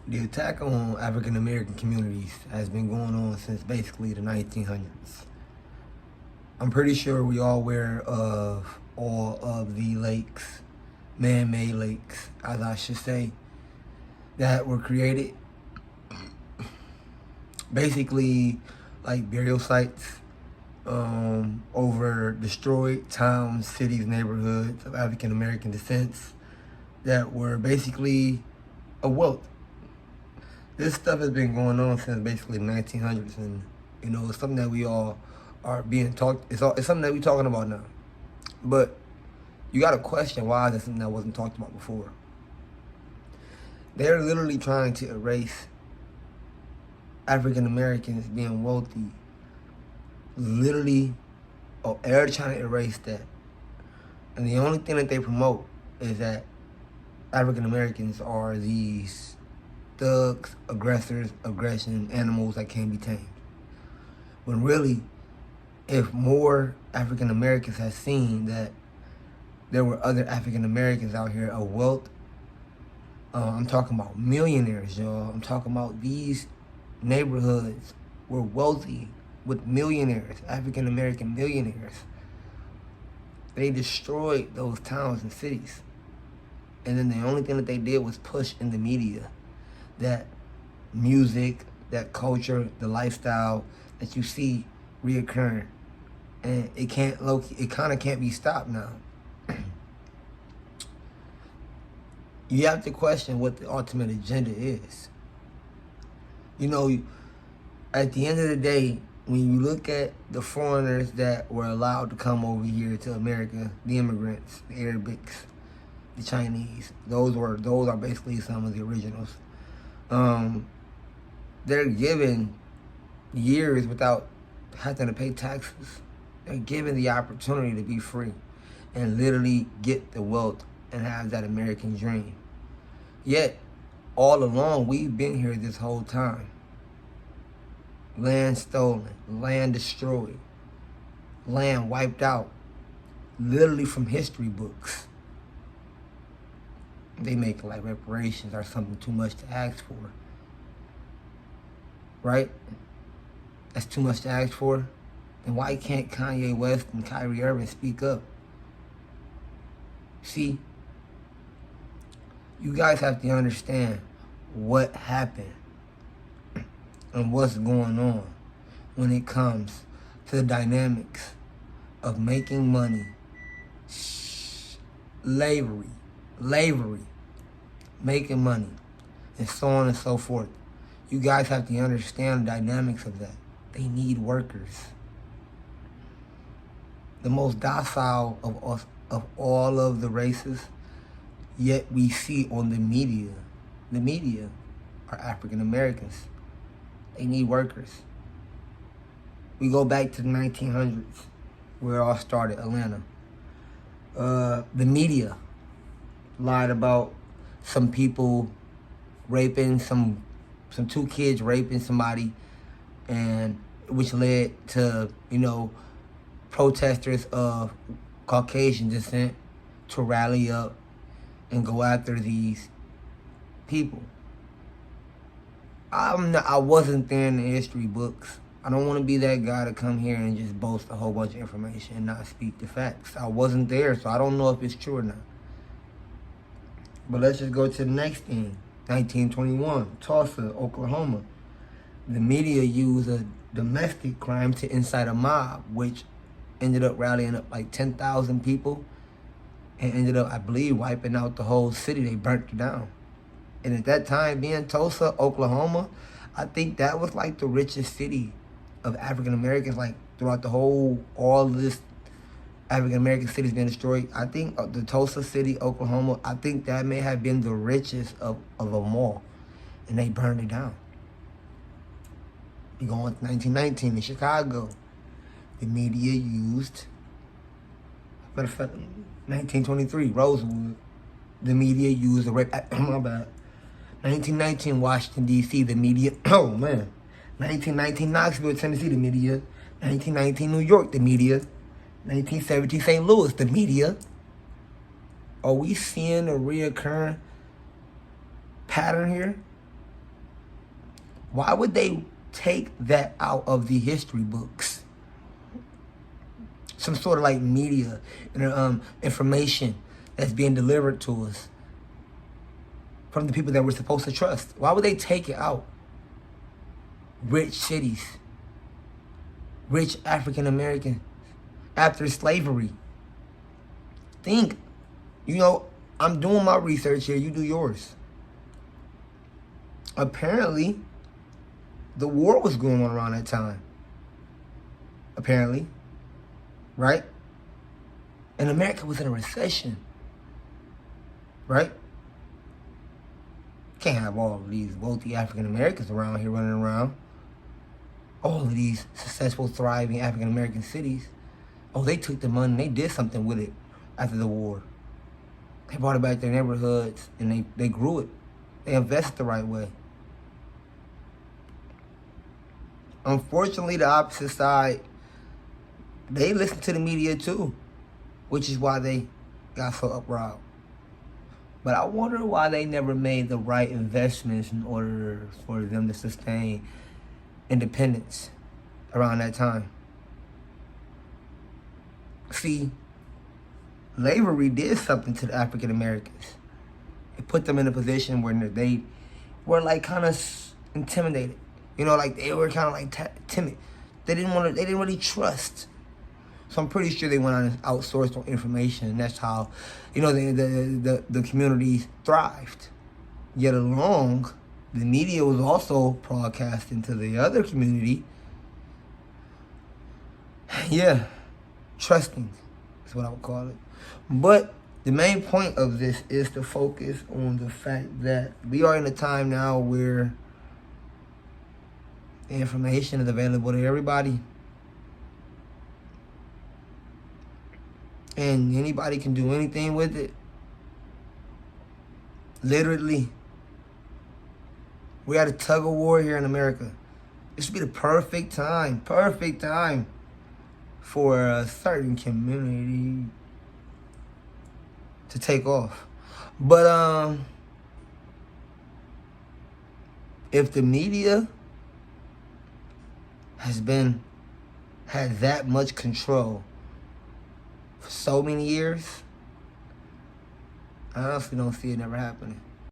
The attack on African American communities has been going on since basically the 1900s. I'm pretty sure we all aware of all of the lakes, man-made lakes, as I should say, that were created. Basically, like burial sites over destroyed towns, cities, neighborhoods of African American descents that were basically a wealth. This stuff has been going on since basically the 1900s, and it's something that we all are being talked. It's something that we're talking about now. But you got to question, why is that something that wasn't talked about before? They're literally trying to erase African Americans being wealthy. Literally, they're trying to erase that. And the only thing that they promote is that African Americans are these thugs, aggressors, aggression, animals that can't be tamed. When really, if more African Americans had seen that there were other African Americans out here of wealth, I'm talking about millionaires, y'all. I'm talking about these neighborhoods were wealthy with millionaires, African American millionaires. They destroyed those towns and cities. And then the only thing that they did was push in the media that music, that culture, the lifestyle that you see reoccurring. And it kind of can't be stopped now. You have to question what the ultimate agenda is. At the end of the day, when you look at the foreigners that were allowed to come over here to America, the immigrants, the Arabics, the Chinese, those are basically some of the originals. They're given years without having to pay taxes. They're given the opportunity to be free and literally get the wealth and have that American dream. Yet, all along, we've been here this whole time. Land stolen, land destroyed, land wiped out, literally from history books. They make like reparations or something too much to ask for. Right? That's too much to ask for. Then why can't Kanye West and Kyrie Irving speak up? See, you guys have to understand what happened and what's going on when it comes to the dynamics of making money, slavery, making money, and so on and so forth. You guys have to understand the dynamics of that. They need workers. The most docile of all of the races, yet we see on the media are African Americans. They need workers. We go back to the 1900s, where it all started, Atlanta. The media lied about some people raping two kids raping somebody, and which led to, protesters of Caucasian descent to rally up and go after these people. I wasn't there in the history books. I don't want to be that guy to come here and just boast a whole bunch of information and not speak the facts. I wasn't there, so I don't know if it's true or not. But let's just go to the next thing. 1921, Tulsa, Oklahoma. The media used a domestic crime to incite a mob, which ended up rallying up like 10,000 people and ended up, I believe, wiping out the whole city. They burnt it down. And at that time, being Tulsa, Oklahoma, I think that was like the richest city of African Americans, like throughout all of this African American cities being destroyed. I think the Tulsa city, Oklahoma, I think that may have been the richest of them all. And they burned it down. You go on to 1919 in Chicago. The media used, matter of fact, 1923, Rosewood. The media used the rape, my bad. 1919, Washington, D.C., the media, 1919, Knoxville, Tennessee, the media. 1919, New York, the media. 1917, St. Louis, the media. Are we seeing a reoccurring pattern here? Why would they take that out of the history books? Some sort of like media and information that's being delivered to us from the people that we're supposed to trust. Why would they take it out? Rich cities, rich African Americans after slavery. Think, I'm doing my research here, you do yours. Apparently, the war was going on around that time. Apparently. Right? And America was in a recession. Right? Can't have all of these wealthy African Americans around here running around. All of these successful, thriving African American cities. Oh, they took the money and they did something with it after the war. They brought it back to their neighborhoods and they grew it. They invested the right way. Unfortunately, the opposite side, they listen to the media too, which is why they got so uproar. But I wonder why they never made the right investments in order for them to sustain independence around that time. See, slavery did something to the African Americans. It put them in a position where they were like kind of intimidated. Like they were kind of like timid. They didn't really trust. So I'm pretty sure they went on and outsourced on information, and that's how, the communities thrived. Yet along, the media was also broadcasting to the other community. Yeah, trusting is what I would call it. But the main point of this is to focus on the fact that we are in a time now where the information is available to everybody. And anybody can do anything with it. Literally. We're at a tug of war here in America. This would be the perfect time for a certain community to take off. But if the media has had that much control for so many years, I honestly don't see it never happening.